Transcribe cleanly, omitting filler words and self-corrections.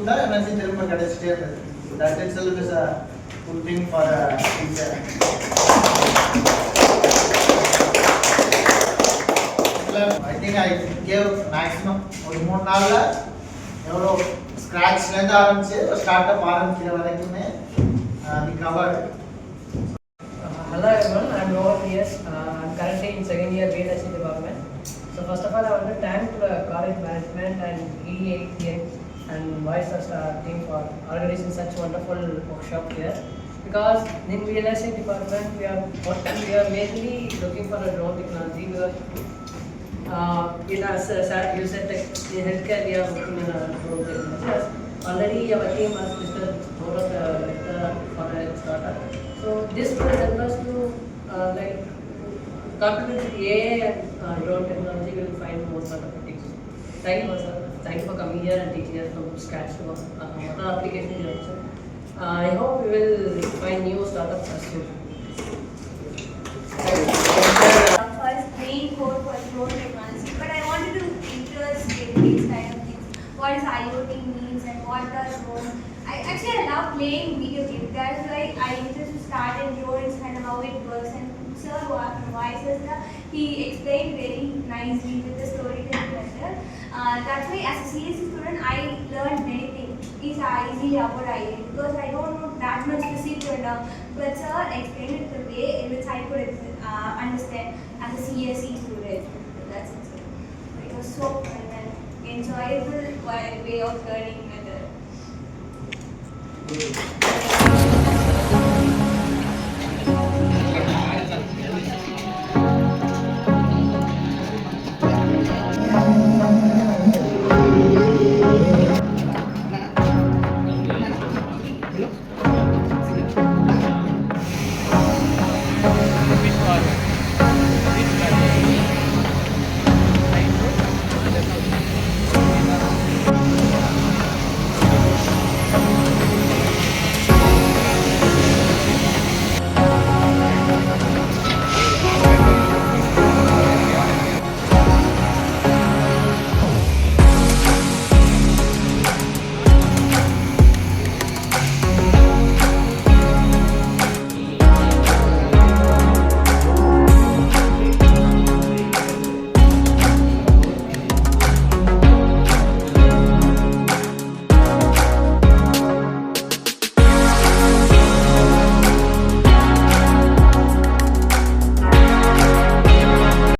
చేయకుండా ఎనర్జీ తెలుగు గడిచిటే that itself is a good thing for a teacher. I think I gave maximum ஒரு 3-4 ఎవరో scratch నుంచి ఆరంభించి స్టార్ట్అప్ ఆరంభించిన వరకునే we covered. Hello everyone, I am Rohan PS. I am currently in second year BSc department. So first of all, I want to thank the college management and EDII and Vaayusastra team for organizing such wonderful workshop here. Because in BSc department, we are mainly looking for a drone technology because as you said, like in healthcare, we are working in a drone technology. Already our team has discussed more of the for a startup. So this will help us to contribute to AI and drone technology. We will find more sort of things. Thank you, sir. Thank you for coming here and teaching us from scratch what application you have. I hope we will find new startups as soon. First main code for drone technology, but I wanted to interest in these kind of things. What is IoT means and what does drone? I love playing video games. That's why I just started drones and how it works. And Sir Vaayusastra, he explained very nicely with the storytelling method. That's why as a CSC student, I learned many things. It's easily about IoT because I don't know that much to see to it. But Sir explained it the way in which I could understand as a CSC student. That's it. It was so fun and enjoyable way of learning method.